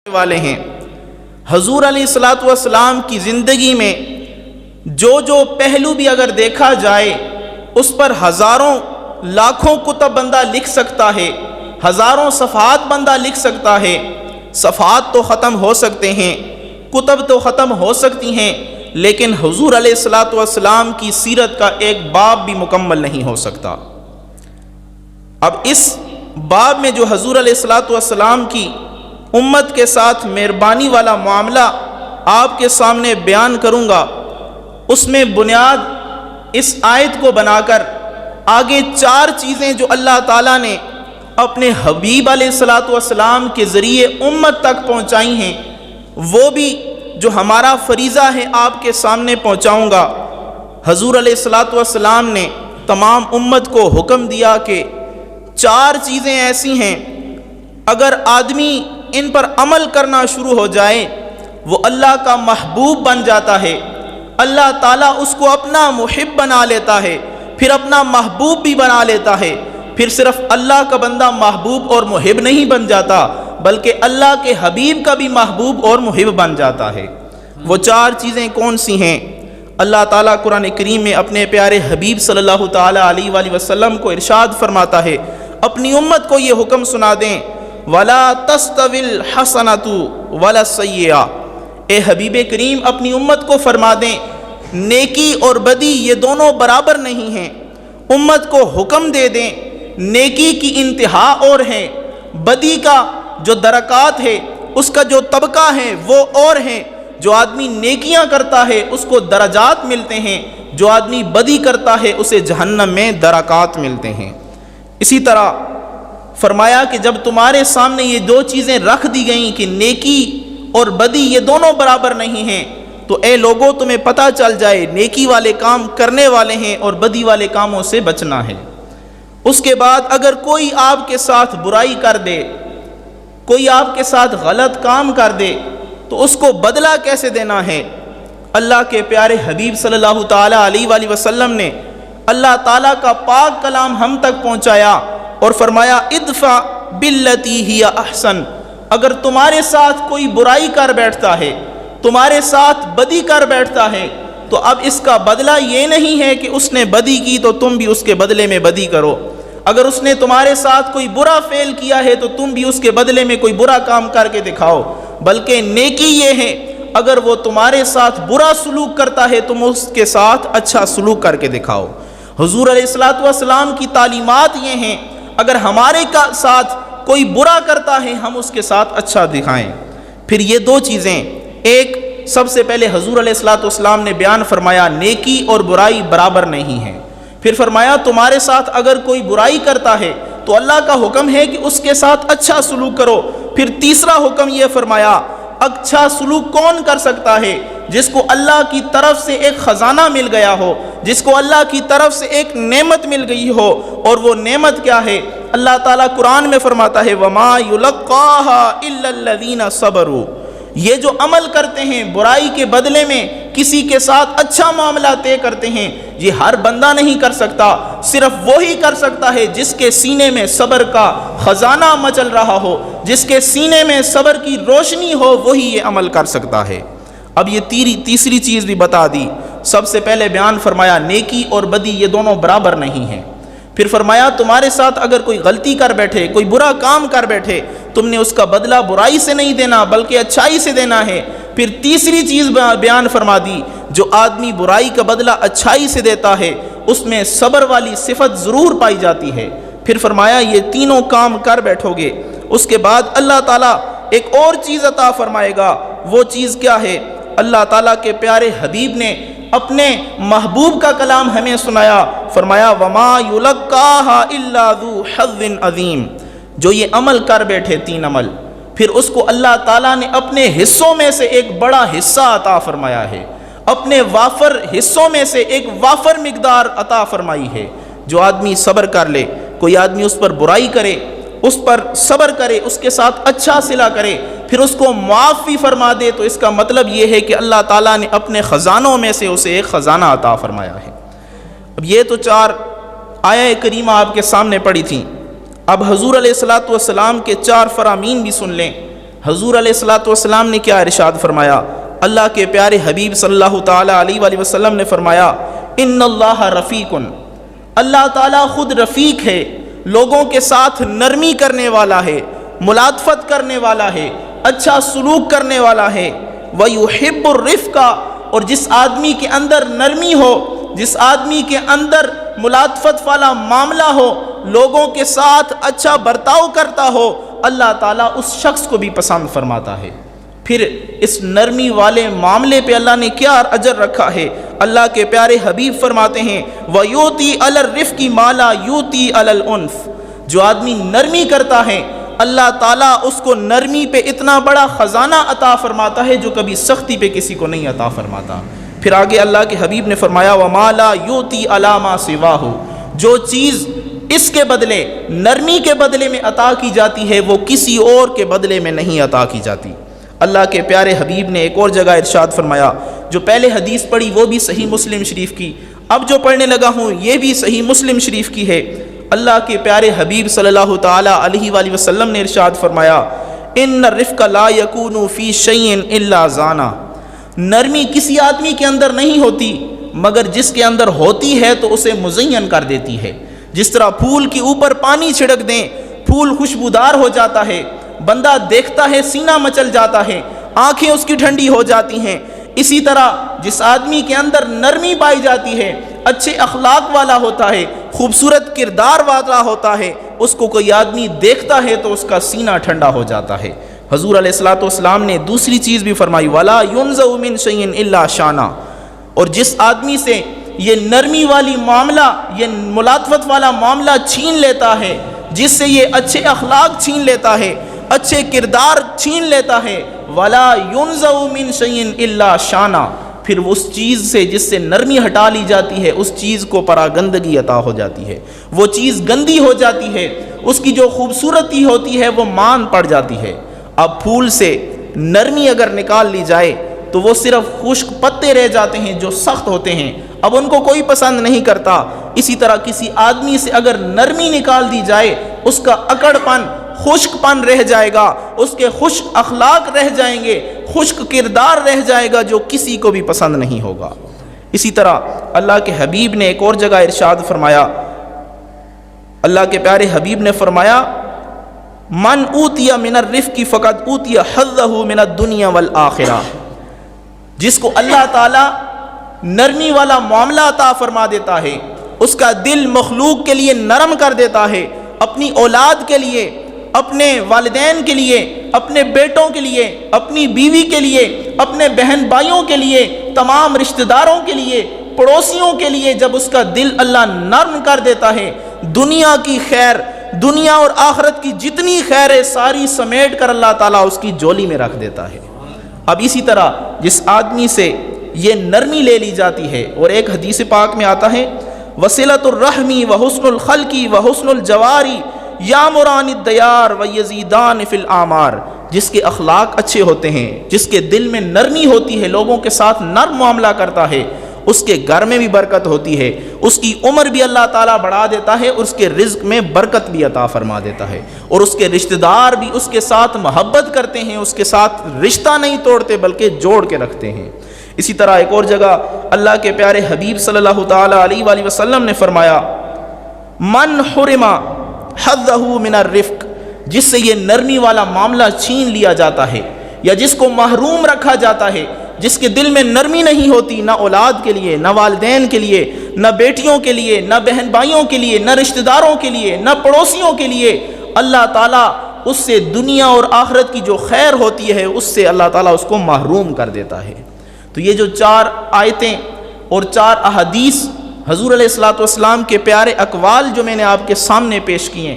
والے ہیں۔ حضور علیہ الصلوۃ والسلام کی زندگی میں جو پہلو بھی اگر دیکھا جائے اس پر ہزاروں لاکھوں کتب بندہ لکھ سکتا ہے، ہزاروں صفحات بندہ لکھ سکتا ہے۔ صفحات تو ختم ہو سکتے ہیں، کتب تو ختم ہو سکتی ہیں، لیکن حضور علیہ الصلوۃ والسلام کی سیرت کا ایک باب بھی مکمل نہیں ہو سکتا۔ اب اس باب میں جو حضور علیہ الصلوۃ والسلام کی امت کے ساتھ مہربانی والا معاملہ آپ کے سامنے بیان کروں گا، اس میں بنیاد اس آیت کو بنا کر آگے 4 چیزیں جو اللہ تعالیٰ نے اپنے حبیب علیہ الصلوۃ والسلام کے ذریعے امت تک پہنچائی ہیں، وہ بھی جو ہمارا فریضہ ہے آپ کے سامنے پہنچاؤں گا۔ حضور علیہ الصلوۃ والسلام نے تمام امت کو حکم دیا کہ 4 چیزیں ایسی ہیں اگر آدمی ان پر عمل کرنا شروع ہو جائے وہ اللہ کا محبوب بن جاتا ہے، اللہ تعالیٰ اس کو اپنا محب بنا لیتا ہے، پھر اپنا محبوب بھی بنا لیتا ہے، پھر صرف اللہ کا بندہ محبوب اور محب نہیں بن جاتا بلکہ اللہ کے حبیب کا بھی محبوب اور محب بن جاتا ہے۔ وہ 4 چیزیں کون سی ہیں؟ اللہ تعالیٰ قرآن کریم میں اپنے پیارے حبیب صلی اللہ تعالیٰ علیہ وآلہ وسلم کو ارشاد فرماتا ہے، اپنی امت کو یہ حکم سنا دیں، وَلَا تَسْتَوِي الْحَسَنَةُ وَلَا السَّيِّئَةُ۔ اے حبیب کریم اپنی امت کو فرما دیں نیکی اور بدی یہ دونوں برابر نہیں ہیں۔ امت کو حکم دے دیں نیکی کی انتہا اور ہے، بدی کا جو درکات ہے اس کا جو طبقہ ہے وہ اور ہے۔ جو آدمی نیکیاں کرتا ہے اس کو درجات ملتے ہیں، جو آدمی بدی کرتا ہے اسے جہنم میں درکات ملتے ہیں۔ اسی طرح فرمایا کہ جب تمہارے سامنے یہ 2 چیزیں رکھ دی گئیں کہ نیکی اور بدی یہ دونوں برابر نہیں ہیں، تو اے لوگوں تمہیں پتہ چل جائے نیکی والے کام کرنے والے ہیں اور بدی والے کاموں سے بچنا ہے۔ اس کے بعد اگر کوئی آپ کے ساتھ برائی کر دے، کوئی آپ کے ساتھ غلط کام کر دے تو اس کو بدلہ کیسے دینا ہے؟ اللہ کے پیارے حبیب صلی اللہ تعالیٰ علیہ وآلہ وسلم نے اللہ تعالیٰ کا پاک کلام ہم تک پہنچایا اور فرمایا ادفع باللتی ہی احسن۔ اگر تمہارے ساتھ کوئی برائی کر بیٹھتا ہے، تمہارے ساتھ بدی کر بیٹھتا ہے، تو اب اس کا بدلہ یہ نہیں ہے کہ اس نے بدی کی تو تم بھی اس کے بدلے میں بدی کرو۔ اگر اس نے تمہارے ساتھ کوئی برا فعل کیا ہے تو تم بھی اس کے بدلے میں کوئی برا کام کر کے دکھاؤ، بلکہ نیکی یہ ہے اگر وہ تمہارے ساتھ برا سلوک کرتا ہے تم اس کے ساتھ اچھا سلوک کر کے دکھاؤ۔ حضور علیہ الصلوۃ والسلام کی تعلیمات یہ ہیں اگر ہمارے ساتھ کوئی برا کرتا ہے ہم اس کے ساتھ اچھا دکھائیں۔ پھر یہ 2 چیزیں، ایک سب سے پہلے حضور علیہ الصلوۃ والسلام نے بیان فرمایا نیکی اور برائی برابر نہیں ہیں۔ پھر فرمایا تمہارے ساتھ اگر کوئی برائی کرتا ہے تو اللہ کا حکم ہے کہ اس کے ساتھ اچھا سلوک کرو۔ پھر تیسرا حکم یہ فرمایا اچھا سلوک کون کر سکتا ہے؟ جس کو اللہ کی طرف سے ایک خزانہ مل گیا ہو، جس کو اللہ کی طرف سے ایک نعمت مل گئی ہو، اور وہ نعمت کیا ہے؟ اللہ تعالیٰ قرآن میں فرماتا ہے وَمَا يُلَقَّاهَا إِلَّا الَّذِينَ صَبَرُوا۔ یہ جو عمل کرتے ہیں برائی کے بدلے میں کسی کے ساتھ اچھا معاملہ طے کرتے ہیں، یہ ہر بندہ نہیں کر سکتا، صرف وہی کر سکتا ہے جس کے سینے میں صبر کا خزانہ مچل رہا ہو، جس کے سینے میں صبر کی روشنی ہو، وہی یہ عمل کر سکتا ہے۔ اب یہ تیسری چیز بھی بتا دی۔ سب سے پہلے بیان فرمایا نیکی اور بدی یہ دونوں برابر نہیں ہیں۔ پھر فرمایا تمہارے ساتھ اگر کوئی غلطی کر بیٹھے، کوئی برا کام کر بیٹھے، تم نے اس کا بدلہ برائی سے نہیں دینا بلکہ اچھائی سے دینا ہے۔ پھر تیسری چیز بیان فرما دی، جو آدمی برائی کا بدلہ اچھائی سے دیتا ہے اس میں صبر والی صفت ضرور پائی جاتی ہے۔ پھر فرمایا یہ تینوں کام کر بیٹھو گے، اس کے بعد اللہ تعالیٰ ایک اور چیز عطا فرمائے گا۔ وہ چیز کیا ہے؟ اللہ تعالیٰ کے پیارے حبیب نے اپنے محبوب کا کلام ہمیں سنایا، فرمایا وَمَا يُلَقَّاهَا إِلَّا ذُو حَظٍّ عَظِيمٍ۔ جو یہ عمل کر بیٹھے 3 عمل، پھر اس کو اللہ تعالیٰ نے اپنے حصوں میں سے ایک بڑا حصہ عطا فرمایا ہے، اپنے وافر حصوں میں سے ایک وافر مقدار عطا فرمائی ہے۔ جو آدمی صبر کر لے، کوئی آدمی اس پر برائی کرے، اس پر صبر کرے، اس کے ساتھ اچھا صلہ کرے، پھر اس کو معاف بھی فرما دے، تو اس کا مطلب یہ ہے کہ اللہ تعالیٰ نے اپنے خزانوں میں سے اسے ایک خزانہ عطا فرمایا ہے۔ اب یہ تو 4 آیہ کریمہ آپ کے سامنے پڑھی تھیں۔ اب حضور علیہ الصلوۃ والسلام کے 4 فرامین بھی سن لیں۔ حضور علیہ الصلوۃ والسلام نے کیا ارشاد فرمایا؟ اللہ کے پیارے حبیب صلی اللہ تعالیٰ علیہ وآلہ وسلم نے فرمایا ان اللہ رفیق، اللہ تعالیٰ خود رفیق ہے، لوگوں کے ساتھ نرمی کرنے والا ہے، ملاطفت کرنے والا ہے، اچھا سلوک کرنے والا ہے۔ وَيُحِبُّ الرِّفْقَ، اور جس آدمی کے اندر نرمی ہو، جس آدمی کے اندر ملاطفت والا معاملہ ہو، لوگوں کے ساتھ اچھا برتاؤ کرتا ہو، اللہ تعالیٰ اس شخص کو بھی پسند فرماتا ہے۔ پھر اس نرمی والے معاملے پہ اللہ نے کیا اجر رکھا ہے؟ اللہ کے پیارے حبیب فرماتے ہیں وَيُؤْتِي عَلَى الرِّفْقِ مَا لَا يُؤْتِي عَلَى الْعُنْفِ، جو آدمی نرمی کرتا ہے اللہ تعالیٰ اس کو نرمی پہ اتنا بڑا خزانہ عطا فرماتا ہے جو کبھی سختی پہ کسی کو نہیں عطا فرماتا۔ پھر آگے اللہ کے حبیب نے فرمایا وَمَا لَا يُؤْتِي عَلَى مَا سِوَاهُ، جو چیز اس کے بدلے، نرمی کے بدلے میں عطا کی جاتی ہے وہ کسی اور کے بدلے میں نہیں عطا کی جاتی۔ اللہ کے پیارے حبیب نے ایک اور جگہ ارشاد فرمایا، جو پہلے حدیث پڑھی وہ بھی صحیح مسلم شریف کی، اب جو پڑھنے لگا ہوں یہ بھی صحیح مسلم شریف کی ہے۔ اللہ کے پیارے حبیب صلی اللہ تعالیٰ علیہ وآلہ وسلم نے ارشاد فرمایا ان الرفق لا یکون فی شیء الا زانا، نرمی کسی آدمی کے اندر نہیں ہوتی مگر جس کے اندر ہوتی ہے تو اسے مزین کر دیتی ہے۔ جس طرح پھول کے اوپر پانی چھڑک دیں پھول خوشبودار ہو جاتا ہے، بندہ دیکھتا ہے سینہ مچل جاتا ہے، آنکھیں اس کی ٹھنڈی ہو جاتی ہیں، اسی طرح جس آدمی کے اندر نرمی پائی جاتی ہے، اچھے اخلاق والا ہوتا ہے، خوبصورت کردار والا ہوتا ہے، اس کو کوئی آدمی دیکھتا ہے تو اس کا سینہ ٹھنڈا ہو جاتا ہے۔ حضور علیہ الصلوۃ والسلام نے دوسری چیز بھی فرمائی وَلَا يُنْزَعُ مِنْ شَيْءٍ إِلَّا شَانَهُ، اور جس آدمی سے یہ نرمی والی معاملہ، یہ ملاطفت والا معاملہ چھین لیتا ہے، جس سے یہ اچھے اخلاق چھین لیتا ہے، اچھے کردار چھین لیتا ہے، وَلَا يُنْزَعُ مِنْ شَيْءٍ إِلَّا شَانَهُ، پھر اس چیز سے جس سے نرمی ہٹا لی جاتی ہے اس چیز کو پراگندگی عطا ہو جاتی ہے، وہ چیز گندی ہو جاتی ہے، اس کی جو خوبصورتی ہوتی ہے وہ مان پڑ جاتی ہے۔ اب پھول سے نرمی اگر نکال لی جائے تو وہ صرف خشک پتے رہ جاتے ہیں جو سخت ہوتے ہیں، اب ان کو کوئی پسند نہیں کرتا۔ اسی طرح کسی آدمی سے اگر نرمی نکال دی جائے اس کا اکڑ پن، خشک پن رہ جائے گا، اس کے خشک اخلاق رہ جائیں گے، خشک کردار رہ جائے گا جو کسی کو بھی پسند نہیں ہوگا۔ اسی طرح اللہ کے حبیب نے ایک اور جگہ ارشاد فرمایا، اللہ کے پیارے حبیب نے فرمایا من اوتیا من الرفق فقد اوتیا حظہ من الدنیا والآخرہ، جس کو اللہ تعالی نرمی والا معاملہ عطا فرما دیتا ہے، اس کا دل مخلوق کے لیے نرم کر دیتا ہے، اپنی اولاد کے لیے، اپنے والدین کے لیے، اپنے بیٹوں کے لیے، اپنی بیوی کے لیے، اپنے بہن بھائیوں کے لیے، تمام رشتہ داروں کے لیے، پڑوسیوں کے لیے جب اس کا دل اللہ نرم کر دیتا ہے، دنیا کی خیر، دنیا اور آخرت کی جتنی خیر ہے ساری سمیٹ کر اللہ تعالیٰ اس کی جولی میں رکھ دیتا ہے۔ اب اسی طرح جس آدمی سے یہ نرمی لے لی جاتی ہے، اور ایک حدیث پاک میں آتا ہے وصلۃ الرحمی وحسن الخلقی وحسن الجواری یامران الدیار ویزیدان فی الاعمار، جس کے اخلاق اچھے ہوتے ہیں، جس کے دل میں نرمی ہوتی ہے، لوگوں کے ساتھ نرم معاملہ کرتا ہے، اس کے گھر میں بھی برکت ہوتی ہے، اس کی عمر بھی اللہ تعالیٰ بڑھا دیتا ہے، اور اس کے رزق میں برکت بھی عطا فرما دیتا ہے، اور اس کے رشتہ دار بھی اس کے ساتھ محبت کرتے ہیں، اس کے ساتھ رشتہ نہیں توڑتے بلکہ جوڑ کے رکھتے ہیں۔ اسی طرح ایک اور جگہ اللہ کے پیارے حبیب صلی اللہ تعالیٰ علیہ وآلہ وسلم نے فرمایا من حرم حظہ من الرفق، جس سے یہ نرمی والا معاملہ چھین لیا جاتا ہے یا جس کو محروم رکھا جاتا ہے، جس کے دل میں نرمی نہیں ہوتی، نہ اولاد کے لیے، نہ والدین کے لیے، نہ بیٹیوں کے لیے، نہ بہن بھائیوں کے لیے، نہ رشتہ داروں کے لیے، نہ پڑوسیوں کے لیے، اللہ تعالیٰ اس سے دنیا اور آخرت کی جو خیر ہوتی ہے اس سے اللہ تعالیٰ اس کو محروم کر دیتا ہے۔ تو یہ جو 4 آیتیں اور 4 احادیث حضور علیہ الصلوۃ والسلام کے پیارے اقوال جو میں نے آپ کے سامنے پیش کیے،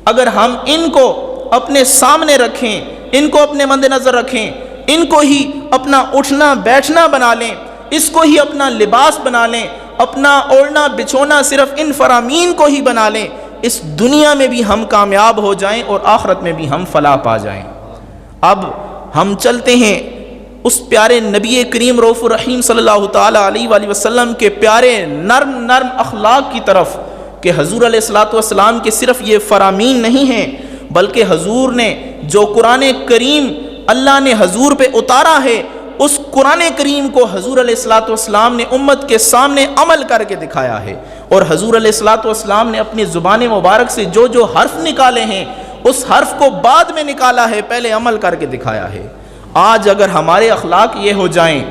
اگر ہم ان کو اپنے سامنے رکھیں، ان کو اپنے مد نظر رکھیں، ان کو ہی اپنا اٹھنا بیٹھنا بنا لیں، اس کو ہی اپنا لباس بنا لیں، اپنا اوڑھنا بچھونا صرف ان فرامین کو ہی بنا لیں، اس دنیا میں بھی ہم کامیاب ہو جائیں اور آخرت میں بھی ہم فلاح پا جائیں۔ اب ہم چلتے ہیں اس پیارے نبی کریم رؤوف الرحیم صلی اللہ تعالیٰ علیہ وآلہ وسلم کے پیارے نرم اخلاق کی طرف، کہ حضور علیہ الصلوۃ والسلام کے صرف یہ فرامین نہیں ہیں بلکہ حضور نے جو قرآن کریم اللہ نے حضور پہ اتارا ہے، اس قرآن کریم کو حضور علیہ الصلوۃ والسلام نے امت کے سامنے عمل کر کے دکھایا ہے، اور حضور علیہ الصلوۃ والسلام نے اپنی زبان مبارک سے جو جو حرف نکالے ہیں اس حرف کو بعد میں نکالا ہے، پہلے عمل کر کے دکھایا ہے۔ آج اگر ہمارے اخلاق یہ ہو جائیں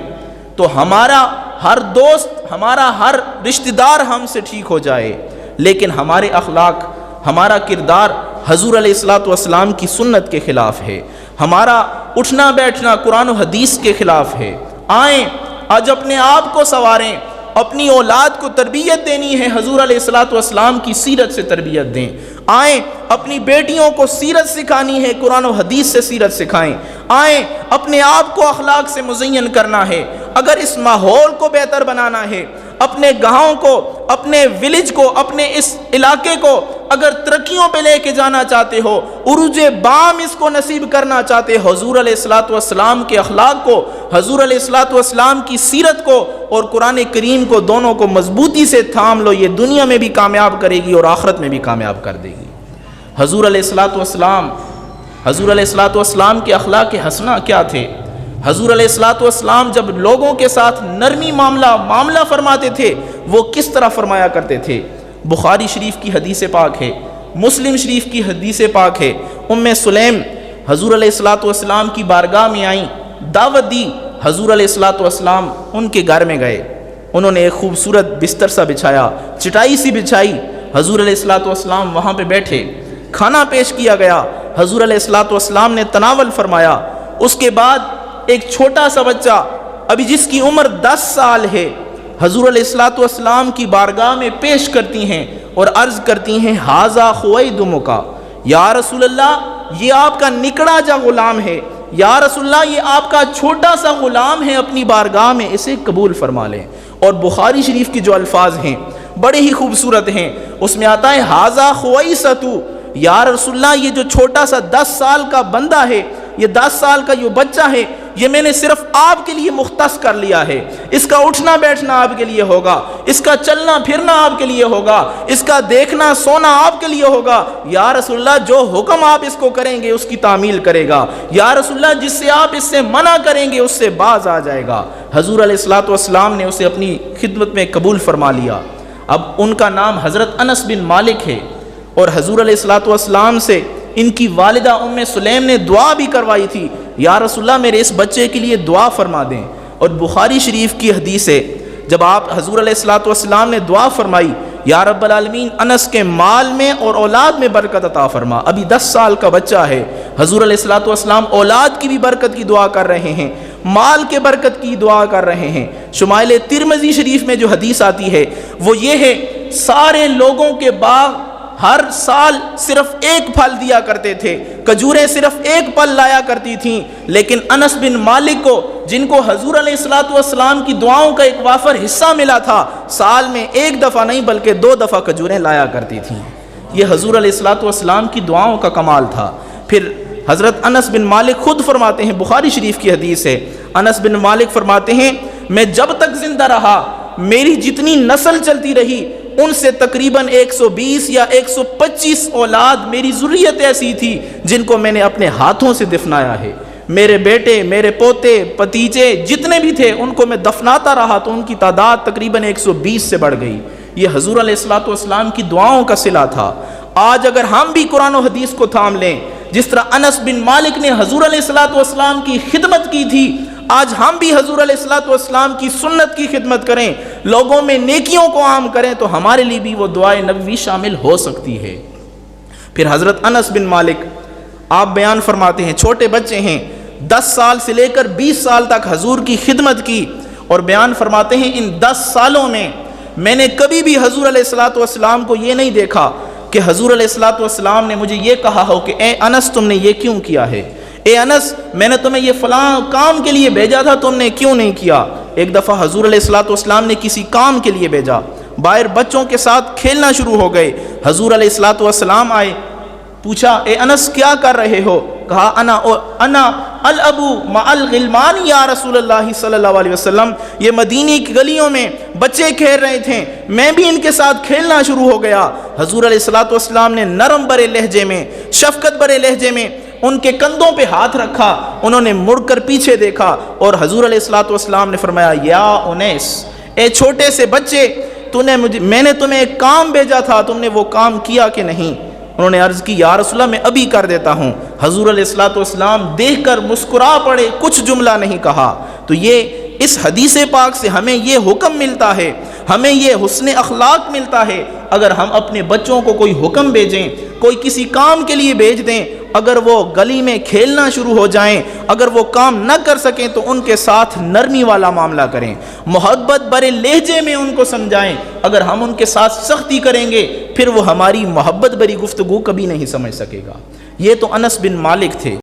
تو ہمارا ہر دوست، ہمارا ہر رشتہ دار ہم سے ٹھیک ہو جائے، لیکن ہمارے اخلاق، ہمارا کردار حضور علیہ الصلوۃ والسلام کی سنت کے خلاف ہے، ہمارا اٹھنا بیٹھنا قرآن و حدیث کے خلاف ہے۔ آئیں آج اپنے آپ کو سنواریں، اپنی اولاد کو تربیت دینی ہے، حضور علیہ الصلوۃ والسلام کی سیرت سے تربیت دیں۔ آئیں اپنی بیٹیوں کو سیرت سکھانی ہے، قرآن و حدیث سے سیرت سکھائیں۔ آئیں اپنے آپ کو اخلاق سے مزین کرنا ہے، اگر اس ماحول کو بہتر بنانا ہے، اپنے گاؤں کو، اپنے ولیج کو، اپنے اس علاقے کو اگر ترقیوں پہ لے کے جانا چاہتے ہو، عروج بام اس کو نصیب کرنا چاہتے، حضور علیہ الصلوۃ والسلام کے اخلاق کو، حضور علیہ الصلوۃ والسلام کی سیرت کو اور قرآن کریم کو، دونوں کو مضبوطی سے تھام لو، یہ دنیا میں بھی کامیاب کرے گی اور آخرت میں بھی کامیاب کر دے گی۔ حضور علیہ الصلوۃ والسلام کے اخلاق حسنہ کیا تھے؟ حضور علیہ الصلوۃ والسلام جب لوگوں کے ساتھ نرمی معاملہ فرماتے تھے، وہ کس طرح فرمایا کرتے تھے؟ بخاری شریف کی حدیث پاک ہے، مسلم شریف کی حدیث پاک ہے، ام سلیم حضور علیہ الصلوۃ والسلام کی بارگاہ میں آئیں، دعوت دی، حضور علیہ الصلوۃ والسلام ان کے گھر میں گئے، انہوں نے ایک خوبصورت بستر سا بچھایا، چٹائی سی بچھائی، حضور علیہ الصلوۃ والسلام وہاں پہ بیٹھے، کھانا پیش کیا گیا، حضور علیہ الصلوۃ والسلام نے تناول فرمایا۔ اس کے بعد ایک چھوٹا سا بچہ ابھی جس کی عمر 10 سال ہے، حضور علیہ الصلوۃ والسلام کی بارگاہ میں پیش کرتی ہیں اور عرض کرتی ہیں، ھذا خویدمک، یا رسول اللہ یہ آپ کا نکڑا جا غلام ہے، یا رسول اللہ یہ آپ کا چھوٹا سا غلام ہے، اپنی بارگاہ میں اسے قبول فرما لیں۔ اور بخاری شریف کی جو الفاظ ہیں بڑے ہی خوبصورت ہیں، اس میں آتا ہے ھذا خویست، یا رسول اللہ یہ جو چھوٹا سا 10 سال کا بندہ ہے، یہ 10 سال کا جو بچہ ہے، یہ میں نے صرف آپ کے لیے مختص کر لیا ہے، اس کا اٹھنا بیٹھنا آپ کے لیے ہوگا، اس کا چلنا پھرنا آپ کے لیے ہوگا، اس کا دیکھنا سونا آپ کے لیے ہوگا، یا رسول اللہ جو حکم آپ اس کو کریں گے اس کی تعمیل کرے گا، یا رسول اللہ جس سے آپ اس سے منع کریں گے اس سے باز آ جائے گا۔ حضور علیہ الصلوۃ والسلام نے اسے اپنی خدمت میں قبول فرما لیا۔ اب ان کا نام حضرت انس بن مالک ہے، اور حضور علیہ الصلوۃ والسلام سے ان کی والدہ ام سلیم نے دعا بھی کروائی تھی، یا رسول اللہ میرے اس بچے کے لیے دعا فرما دیں۔ اور بخاری شریف کی حدیث ہے، جب آپ حضور علیہ الصلوۃ والسلام نے دعا فرمائی، یا رب العالمین انس کے مال میں اور اولاد میں برکت عطا فرما، ابھی 10 سال کا بچہ ہے، حضور علیہ الصلوۃ والسلام اولاد کی بھی برکت کی دعا کر رہے ہیں، مال کے برکت کی دعا کر رہے ہیں۔ شمائل ترمذی شریف میں جو حدیث آتی ہے وہ یہ ہے، سارے لوگوں کے باغ ہر سال صرف ایک پھل دیا کرتے تھے، کھجوریں صرف ایک پھل لایا کرتی تھیں، لیکن انس بن مالک کو، جن کو حضور علیہ الصلوۃ والسلام کی دعاؤں کا ایک وافر حصہ ملا تھا، سال میں ایک دفعہ نہیں بلکہ 2 دفعہ کھجوریں لایا کرتی تھیں۔ یہ حضور علیہ الصلوۃ والسلام کی دعاؤں کا کمال تھا۔ پھر حضرت انس بن مالک خود فرماتے ہیں، بخاری شریف کی حدیث ہے، انس بن مالک فرماتے ہیں، میں جب تک زندہ رہا میری جتنی نسل چلتی رہی ان سے تقریباً 120 یا 125 اولاد میری ذریت ایسی تھی جن کو میں نے اپنے ہاتھوں سے دفنایا ہے۔ میرے بیٹے، میرے پوتے، پتیجے جتنے بھی تھے ان کو میں دفناتا رہا تو ان کی تعداد تقریباً 120 سے بڑھ گئی۔ یہ حضور علیہ الصلوۃ والسلام کی دعاؤں کا صلہ تھا۔ آج اگر ہم بھی قرآن و حدیث کو تھام لیں، جس طرح انس بن مالک نے حضور علیہ الصلوۃ والسلام کی خدمت کی تھی، آج ہم بھی حضور علیہ الصلوۃ والسلام کی سنت کی خدمت کریں، لوگوں میں نیکیوں کو عام کریں، تو ہمارے لیے بھی وہ دعائے نبوی شامل ہو سکتی ہے۔ پھر حضرت انس بن مالک آپ بیان فرماتے ہیں، چھوٹے بچے ہیں، 10 سال سے لے کر 20 سال تک حضور کی خدمت کی، اور بیان فرماتے ہیں ان 10 سالوں میں نے کبھی بھی حضور علیہ الصلوۃ والسلام کو یہ نہیں دیکھا کہ حضور علیہ الصلوۃ والسلام نے مجھے یہ کہا ہو کہ اے انس تم نے یہ کیوں کیا ہے، اے انس میں نے تمہیں یہ فلاں کام کے لیے بھیجا تھا تم نے کیوں نہیں کیا۔ ایک دفعہ حضور علیہ الصلوۃ والسلام نے کسی کام کے لیے بھیجا، باہر بچوں کے ساتھ کھیلنا شروع ہو گئے، حضور علیہ الصلوۃ والسلام آئے، پوچھا اے انس کیا کر رہے ہو؟ کہا انا الابو مع الغلمان یا رسول اللہ صلی اللہ علیہ وسلم، یہ مدینے کی گلیوں میں بچے کھیل رہے تھے، میں بھی ان کے ساتھ کھیلنا شروع ہو گیا۔ حضور علیہ الصلوۃ والسلام نے نرم برے لہجے میں، شفقت برے لہجے میں ان کے کندھوں پہ ہاتھ رکھا، انہوں نے مڑ کر پیچھے دیکھا اور حضور علیہ الصلوۃ والسلام نے فرمایا یا انیس، اے چھوٹے سے بچے، میں نے تمہیں ایک کام بھیجا تھا، تم نے وہ کام کیا کہ نہیں؟ انہوں نے عرض کی یا رسول اللہ میں ابھی کر دیتا ہوں۔ حضور علیہ الصلوۃ والسلام دیکھ کر مسکرا پڑے، کچھ جملہ نہیں کہا۔ تو یہ اس حدیث پاک سے ہمیں یہ حکم ملتا ہے، ہمیں یہ حسن اخلاق ملتا ہے۔ اگر ہم اپنے بچوں کو کوئی حکم بھیجیں، کوئی کسی کام کے لیے بھیج دیں، اگر وہ گلی میں کھیلنا شروع ہو جائیں، اگر وہ کام نہ کر سکیں تو ان کے ساتھ نرمی والا معاملہ کریں، محبت برے لہجے میں ان کو سمجھائیں۔ اگر ہم ان کے ساتھ سختی کریں گے پھر وہ ہماری محبت بری گفتگو کبھی نہیں سمجھ سکے گا۔ یہ تو انس بن مالک تھے۔